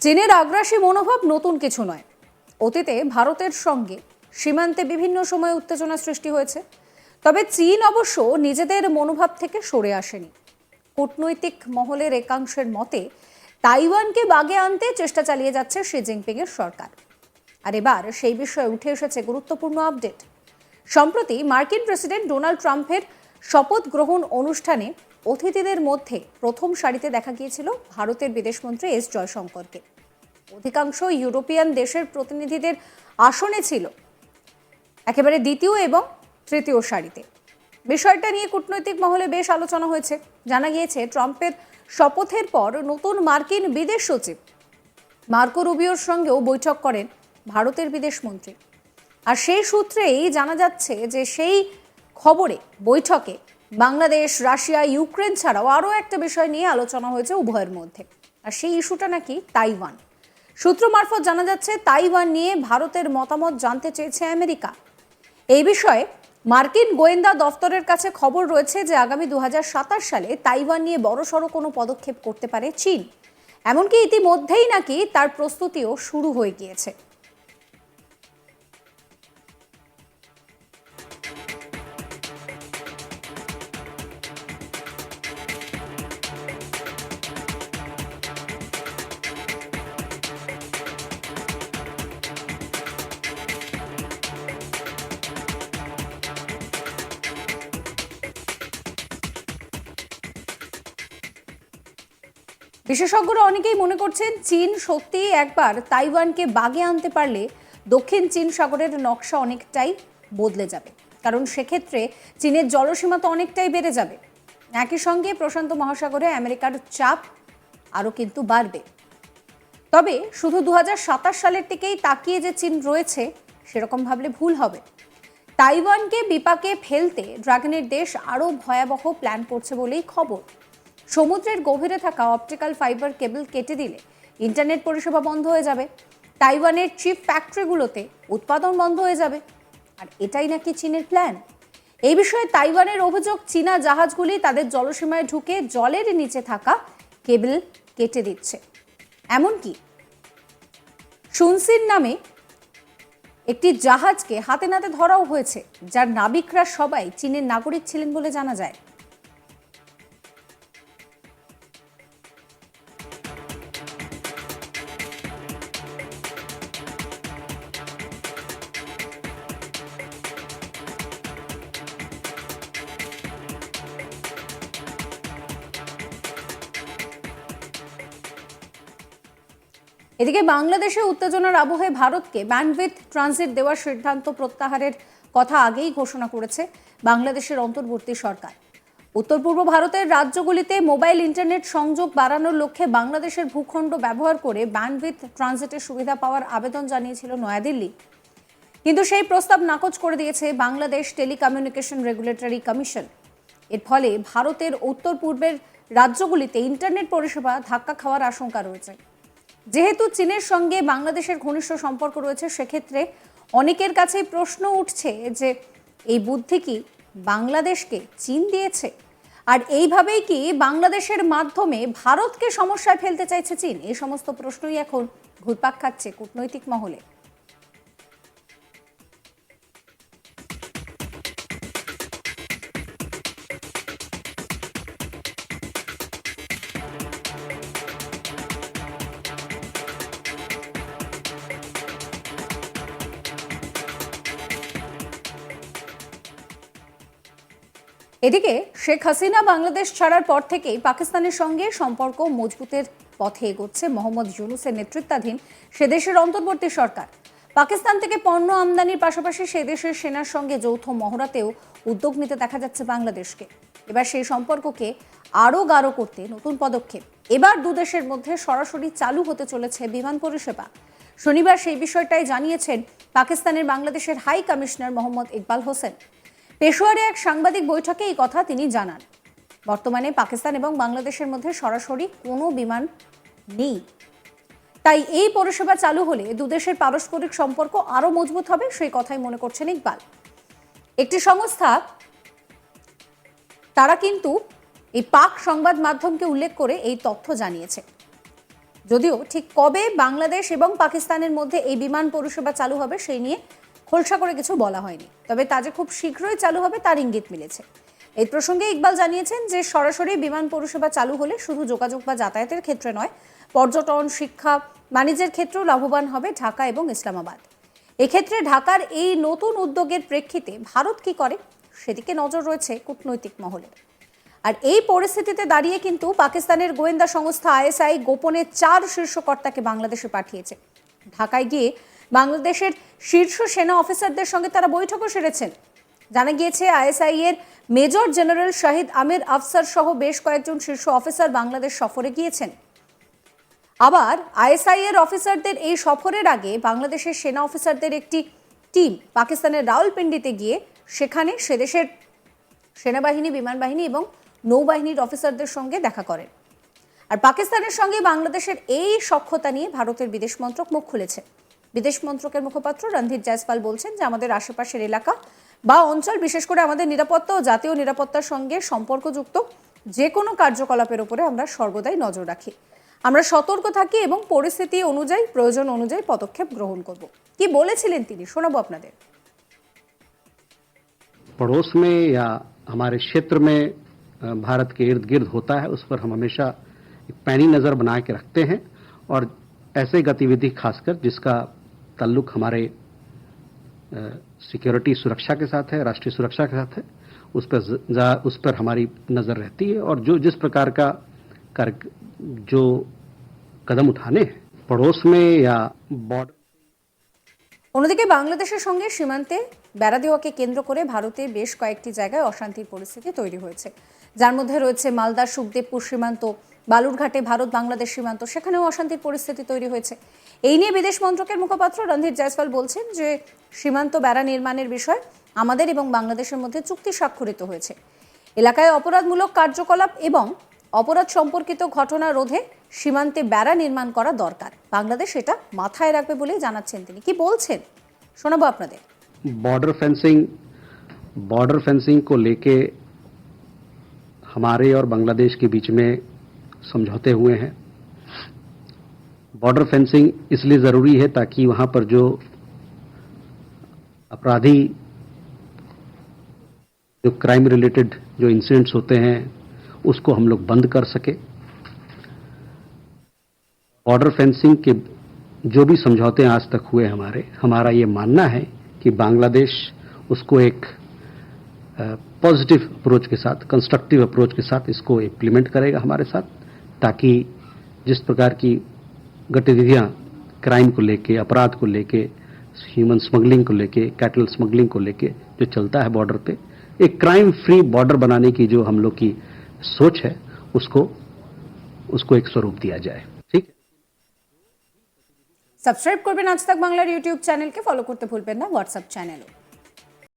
চীনের আগ্রাসী মনোভাব নতুন কিছু নয়। অতীতে ভারতের সঙ্গে সীমান্তে বিভিন্ন সময় উত্তেজনা সৃষ্টি হয়েছে, তবে চীন অবশ্য নিজেদের মনোভাব থেকে সরে আসেনি। কূটনৈতিক মহলের একাংশের মতে তাইওয়ানকে বাগে আনতে চেষ্টা চালিয়ে যাচ্ছে শি জিনপিং এর সরকার। আর এবার সেই বিষয়ে উঠে এসেছে গুরুত্বপূর্ণ আপডেট। সম্প্রতি মার্কিন প্রেসিডেন্ট ডোনাল্ড ট্রাম্পের শপথ গ্রহণ অনুষ্ঠানে অতিথিদের মধ্যে প্রথম সারিতে দেখা গিয়েছিল ভারতের বিদেশমন্ত্রী এস জয়শঙ্করকে। অধিকাংশ ইউরোপিয়ান দেশের প্রতিনিধিদের আসনে ছিল একেবারে দ্বিতীয় এবং তৃতীয় সারিতে। বিষয়টা নিয়ে কূটনৈতিক মহলে বেশ আলোচনা হয়েছে। জানা গিয়েছে, ট্রাম্পের শপথের পর নতুন মার্কিন বিদেশ সচিব মার্কো রুবিওর সঙ্গেও বৈঠক করেন ভারতের বিদেশমন্ত্রী। আর সেই সূত্রেই জানা যাচ্ছে যে সেই খবরে বৈঠকে বাংলাদেশ, রাশিয়া, ইউক্রেন ছাড়াও আরও একটা বিষয় নিয়ে আলোচনা হয়েছে উভয়ের মধ্যে। আর সেই ইস্যুটা নাকি তাইওয়ান। সূত্র মারফত জানা যাচ্ছে, তাইওয়ান নিয়ে ভারতের মতামত জানতে চেয়েছে আমেরিকা। এই বিষয়ে মার্কিন গোয়েন্দা দফতরের কাছে খবর রয়েছে যে আগামী 2027 সালে তাইওয়ান নিয়ে বড়সড় কোনো পদক্ষেপ করতে পারে চীন। এমনকি ইতিমধ্যেই নাকি তার প্রস্তুতিও শুরু হয়ে গিয়েছে। বিশেষজ্ঞরা অনেকেই মনে করছেন, চীন সত্যিই একবার তাইওয়ানকে বাগে আনতে পারলে দক্ষিণ চীন সাগরের নকশা অনেকটাই বদলে যাবে। কারণ সেক্ষেত্রে চীনের জলসীমা তো অনেকটাই বেড়ে যাবে। একই সঙ্গে প্রশান্ত মহাসাগরে আমেরিকার চাপ আরও কিন্তু বাড়বে। তবে শুধু 2027 সালের দিকেই তাকিয়ে যে চীন রয়েছে, সেরকম ভাবলে ভুল হবে। তাইওয়ানকে বিপাকে ফেলতে ড্রাগনের দেশ আরও ভয়াবহ প্ল্যান করছে বলেই খবর। সমুদ্রের গভীরে থাকা অপটিক্যাল ফাইবার কেবল কেটে দিলে ইন্টারনেট পরিষেবা বন্ধ হয়ে যাবে। তাইওয়ানের চিপ ফ্যাক্টরিগুলোতে উৎপাদন বন্ধ হয়ে যাবে। আর এটাই নাকি চীনের প্ল্যান। এই বিষয়ে তাইওয়ানের অভিযোগ, চীনা জাহাজগুলি তাদের জলসীমায় ঢুকে জলের নিচে থাকা কেবল কেটে দিচ্ছে। এমনকি শুনসিন নামে একটি জাহাজকে হাতে নাতে ধরাও হয়েছে, যার নাবিকরা সবাই চীনের নাগরিক ছিলেন বলে জানা যায়। এদিকে বাংলাদেশে উত্তেজনার আবহে ভারতকে ব্যান্ডউইথ ট্রানজিট দেওয়ার সিদ্ধান্ত প্রত্যাহারের কথা আগেই ঘোষণা করেছে বাংলাদেশের অন্তর্বর্তী সরকার। উত্তর পূর্ব ভারতের রাজ্যগুলিতে মোবাইল ইন্টারনেট সংযোগ বাড়ানোর লক্ষ্যে বাংলাদেশের ভূখণ্ড ব্যবহার করে ব্যান্ডউইথ ট্রানজিটের সুবিধা পাওয়ার আবেদন জানিয়েছিল নয়াদিল্লি। কিন্তু সেই প্রস্তাব নাকচ করে দিয়েছে বাংলাদেশ টেলিকমিউনিকেশন রেগুলেটরি কমিশন। এর ফলে ভারতের উত্তর পূর্বের রাজ্যগুলিতে ইন্টারনেট পরিষেবা ধাক্কা খাওয়ার আশঙ্কা রয়েছে। যেহেতু চীনের সঙ্গে বাংলাদেশের ঘনিষ্ঠ সম্পর্ক রয়েছে, সেক্ষেত্রে অনেকের কাছেই প্রশ্ন উঠছে যে এই বুদ্ধি কি বাংলাদেশকে চীন দিয়েছে? আর এইভাবেই কি বাংলাদেশের মাধ্যমে ভারতকে সমস্যায় ফেলতে চাইছে চীন? এই সমস্ত প্রশ্নই এখন ঘুরপাক খাচ্ছে কূটনৈতিক মহলে। এদিকে শেখ হাসিনা বাংলাদেশ ছাড়ার পর থেকেই পাকিস্তানের সঙ্গে সম্পর্ক মজবুতের পথে এগোচ্ছে মোহাম্মদ ইউনূসের নেতৃত্বাধীন সে দেশের অন্তর্বর্তী সরকার। পাকিস্তান থেকে পণ্য আমদানির পাশাপাশি সে দেশের সেনার সঙ্গে যৌথ মহড়াতেও উদ্যোগ নিতে দেখা যাচ্ছে বাংলাদেশকে। এবার সেই সম্পর্ককে আরও গাঢ় করতে নতুন পদক্ষেপ। এবার দুদেশের মধ্যে সরাসরি চালু হতে চলেছে বিমান পরিষেবা। শনিবার সেই বিষয়টাই জানিয়েছেন পাকিস্তানের বাংলাদেশের হাই কমিশনার মোহাম্মদ ইকবাল হোসেন। পেশোয়ারে এক সাংবাদিক বৈঠকে এই কথা তিনি জানান। বর্তমানে পাকিস্তান এবং বাংলাদেশের মধ্যে সরাসরি কোনো বিমান নেই, তাই এই পরিষেবা চালু হলে দুদেশের পারস্পরিক সম্পর্ক আরও মজবুত হবে, সেই কথাই মনে করছেন ইকবাল। একটি সংস্থা তারা কিন্তু এই পাক সংবাদ মাধ্যমকে উল্লেখ করে এই তথ্য জানিয়েছে। যদিও ঠিক কবে বাংলাদেশ এবং পাকিস্তানের মধ্যে এই বিমান পরিষেবা চালু হবে সেই নিয়ে খোলসা করে কিছু বলা হয়নি, তবে তা যে খুব শীঘ্রই চালু হবে তার ইঙ্গিত মিলেছে। এই প্রসঙ্গে ইকবাল জানিয়েছেন যে সরাসরি বিমান পরিষেবা চালু হলে শুধু যোগাযোগ বা যাতায়াতের ক্ষেত্রে নয়, পর্যটন, শিক্ষা, বাণিজ্যের ক্ষেত্রেও লাভবান হবে ঢাকা এবং ইসলামাবাদ। এক্ষেত্রে ঢাকার এই নতুন উদ্যোগের প্রেক্ষিতে ভারত কি করে সেদিকে নজর রয়েছে কূটনৈতিক মহলের। আর এই পরিস্থিতিতে দাঁড়িয়ে কিন্তু পাকিস্তানের গোয়েন্দা সংস্থা আইএসআই গোপনে 4 শীর্ষ কর্তাকে বাংলাদেশে পাঠিয়েছে। ঢাকায় গিয়ে বাংলাদেশের শীর্ষ সেনা অফিসারদের সঙ্গে তারা বৈঠকও সেরেছেন। জানা গিয়েছে আইএসআই এর মেজর জেনারেল শাহিদ আমির আফসার সহ বেশ কয়েকজন শীর্ষ অফিসার বাংলাদেশ সফরে গিয়েছেন। আবার আইএসআই এর অফিসারদের এই সফরের আগে বাংলাদেশের সেনা অফিসারদের একটি টিম পাকিস্তানের রাওয়ালপিন্ডিতে গিয়ে সেখানে সেদেশের সেনাবাহিনী, বিমান বাহিনী এবং নৌবাহিনীর অফিসারদের সঙ্গে দেখা করেন। আর পাকিস্তানের সঙ্গে বাংলাদেশের এই সখ্যতা নিয়ে ভারতের বিদেশ মন্ত্রক মুখ খুলেছে। বিদেশ মন্ত্রকের মুখপাত্র রণধীর জয়সওয়াল বলছেন যে আমাদের আশেপাশের এলাকা বা অঞ্চল, বিশেষ করে আমাদের নিরাপত্তা ও জাতীয় নিরাপত্তার সঙ্গে সম্পর্কযুক্ত যে কোনো কার্যকলাপের উপরে আমরা সর্বদাই নজর রাখি। আমরা সতর্ক থাকি এবং পরিস্থিতি অনুযায়ী, প্রয়োজন অনুযায়ী পদক্ষেপ গ্রহণ করব। কি বলেছিলেন তিনি শোনাবো আপনাদের। पड़ोस में या हमारे क्षेत्र में भारत के इर्द गिर्द होता है, उस पर हम हमेशा एक पैनी नज़र बना के रखते हैं और ऐसे गतिविधि खासकर जिसका ताल्लुक हमारे सिक्योरिटी सुरक्षा के साथ है, राष्ट्रीय सुरक्षा के साथ है, उस पर हमारी नज़र रहती है। और जो जिस प्रकार का जो कदम उठाने हैं पड़ोस में या बॉर्डर। অন্যদিকে বাংলাদেশের সঙ্গে সীমান্তে বেড়া দেওয়াকে কেন্দ্র করে ভারতের বেশ কয়েকটি জায়গায় অশান্তির পরিস্থিতি তৈরি হয়েছে, যার মধ্যে রয়েছে মালদার সুখদেবপুর সীমান্ত, বালুরঘাটে ভারত বাংলাদেশ সীমান্ত, সেখানেও অশান্তির পরিস্থিতি তৈরি হয়েছে। এই নিয়ে বিদেশ মন্ত্রকের মুখপাত্র রণধীর জয়সওয়াল বলছেন যে সীমান্ত বেড়া নির্মাণের বিষয়ে আমাদের এবং বাংলাদেশের মধ্যে চুক্তি স্বাক্ষরিত হয়েছে। এলাকায় অপরাধমূলক কার্যকলাপ এবং অপরাধ সম্পর্কিত ঘটনা রোধে সীমান্তে বেড়া নির্মাণ করা দরকার। বাংলাদেশ এটা মাথায় রাখবে বলেই জানাচ্ছেন তিনি। কি বলছেন শোনাবো আপনাদের। बॉर्डर फेंसिंग को लेके हमारे और बांग्लादेश के बीच में समझौते हुए हैं। बॉर्डर फेंसिंग इसलिए ज़रूरी है ताकि वहां पर जो अपराधी, जो क्राइम रिलेटेड जो इंसिडेंट्स होते हैं उसको हम लोग बंद कर सके। बॉर्डर फेंसिंग के जो भी समझौते आज तक हुए हमारा ये मानना है कि बांग्लादेश उसको एक पॉजिटिव अप्रोच के साथ, कंस्ट्रक्टिव अप्रोच के साथ इसको इम्प्लीमेंट करेगा हमारे साथ, ताकि जिस प्रकार की गतिविधियां क्राइम को लेके, अपराध को लेके, ह्यूमन स्मगलिंग को लेके, कैटल स्मगलिंग को लेके जो चलता है बॉर्डर पे, एक क्राइम फ्री बॉर्डर बनाने की जो हम लोग की सोच है उसको एक स्वरूप दिया जाए। ठीक है, সাবস্ক্রাইব করবেন আজ তাক বাংলার ইউটিউব চ্যানেলকে, ফলো করতে ভুলবেন না হোয়াটসঅ্যাপ চ্যানেলও।